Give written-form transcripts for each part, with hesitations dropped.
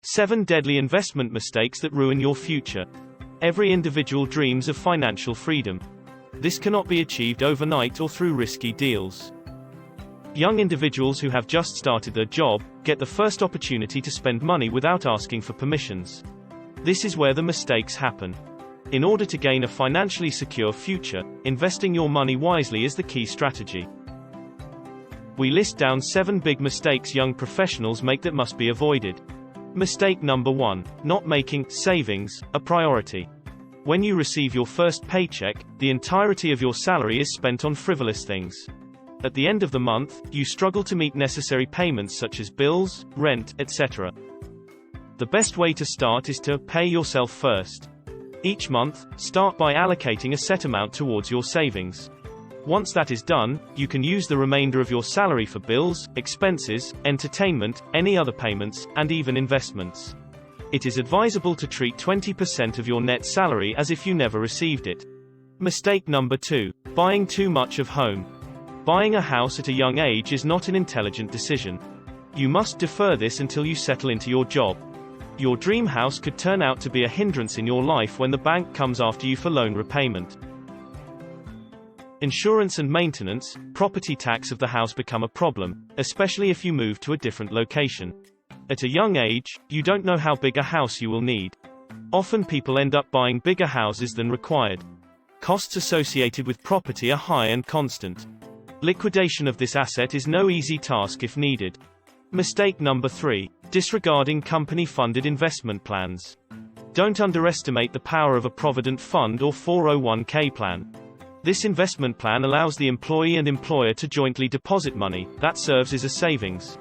7 deadly investment mistakes that ruin your future. Every individual dreams of financial freedom. This cannot be achieved overnight or through risky deals. Young individuals who have just started their job get the first opportunity to spend money without asking for permissions. This is where the mistakes happen. In order to gain a financially secure future, investing your money wisely is the key strategy. We list down 7 big mistakes young professionals make that must be avoided. Mistake number 1: not making savings a priority. When you receive your first paycheck, the entirety of your salary is spent on frivolous things. At the end of the month, you struggle to meet necessary payments such as bills, rent, etc. The best way to start is to pay yourself first. Each month, start by allocating a set amount towards your savings. Once that is done, you can use the remainder of your salary for bills, expenses, entertainment, any other payments, and even investments. It is advisable to treat 20% of your net salary as if you never received it. Mistake number 2: buying too much of home. Buying a house at a young age is not an intelligent decision. You must defer this until you settle into your job. Your dream house could turn out to be a hindrance in your life when the bank comes after you for loan repayment. Insurance and maintenance, property tax of the house become a problem, especially if you move to a different location. At a young age, you don't know how big a house you will need. Often people end up buying bigger houses than required. Costs associated with property are high and constant. Liquidation of this asset is no easy task if needed. Mistake number 3: disregarding company-funded investment plans. Don't underestimate the power of a provident fund or 401k plan. This investment plan allows the employee and employer to jointly deposit money that serves as a savings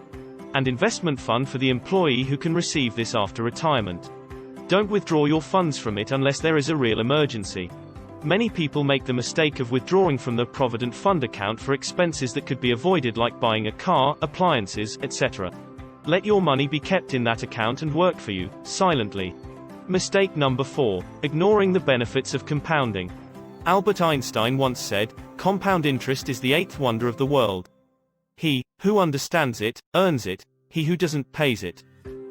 and investment fund for the employee who can receive this after retirement. Don't withdraw your funds from it unless there is a real emergency. Many people make the mistake of withdrawing from the Provident Fund account for expenses that could be avoided, like buying a car, appliances, etc. Let your money be kept in that account and work for you, silently. Mistake number 4: ignoring the benefits of compounding. Albert Einstein once said, "Compound interest is the 8th wonder of the world. He who understands it, earns it. He who doesn't, pays it."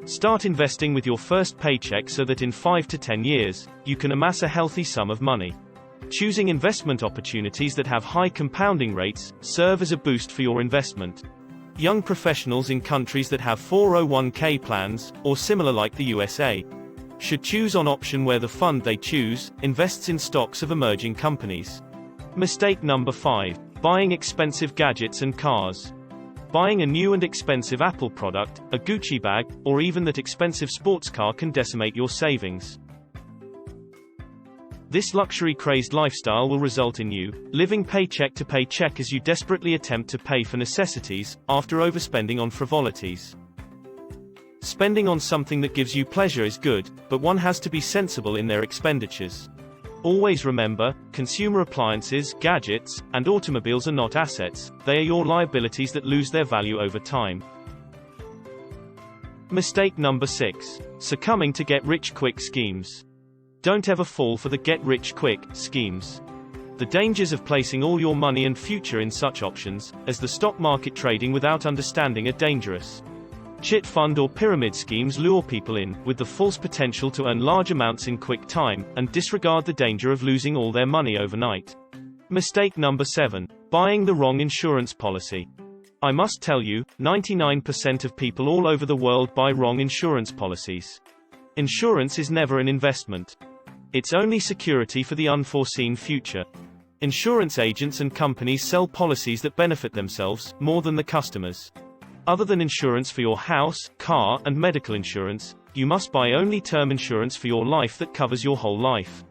Start investing with your first paycheck so that in 5 to 10 years, you can amass a healthy sum of money. Choosing investment opportunities that have high compounding rates serve as a boost for your investment. Young professionals in countries that have 401k plans, or similar like the USA, should choose on option where the fund they choose invests in stocks of emerging companies. Mistake number 5: buying expensive gadgets and cars. Buying a new and expensive Apple product, a Gucci bag, or even that expensive sports car can decimate your savings. This luxury-crazed lifestyle will result in you living paycheck to paycheck as you desperately attempt to pay for necessities, after overspending on frivolities. Spending on something that gives you pleasure is good, but one has to be sensible in their expenditures. Always remember, consumer appliances, gadgets, and automobiles are not assets, they are your liabilities that lose their value over time. Mistake number 6: succumbing to get-rich-quick schemes. Don't ever fall for the get-rich-quick schemes. The dangers of placing all your money and future in such options, as the stock market trading without understanding, are dangerous. Chit fund or pyramid schemes lure people in, with the false potential to earn large amounts in quick time, and disregard the danger of losing all their money overnight. Mistake number 7: buying the wrong insurance policy. I must tell you, 99% of people all over the world buy wrong insurance policies. Insurance is never an investment. It's only security for the unforeseen future. Insurance agents and companies sell policies that benefit themselves more than the customers. Other than insurance for your house, car, and medical insurance, you must buy only term insurance for your life that covers your whole life.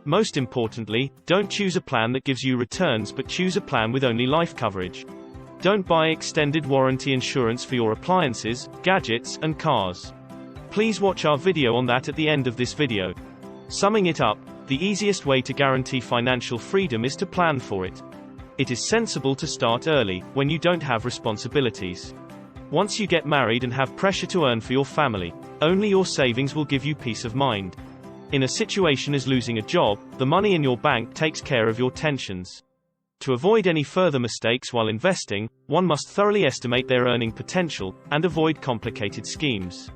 Most importantly, don't choose a plan that gives you returns, but choose a plan with only life coverage. Don't buy extended warranty insurance for your appliances, gadgets, and cars. Please watch our video on that at the end of this video. Summing it up, the easiest way to guarantee financial freedom is to plan for it. It is sensible to start early, when you don't have responsibilities. Once you get married and have pressure to earn for your family, only your savings will give you peace of mind. In a situation as losing a job, the money in your bank takes care of your tensions. To avoid any further mistakes while investing, one must thoroughly estimate their earning potential, and avoid complicated schemes.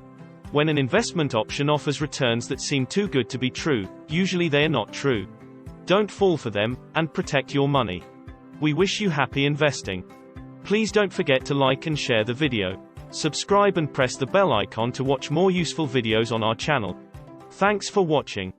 When an investment option offers returns that seem too good to be true, usually they are not true. Don't fall for them, and protect your money. We wish you happy investing. Please don't forget to like and share the video. Subscribe and press the bell icon to watch more useful videos on our channel. Thanks for watching.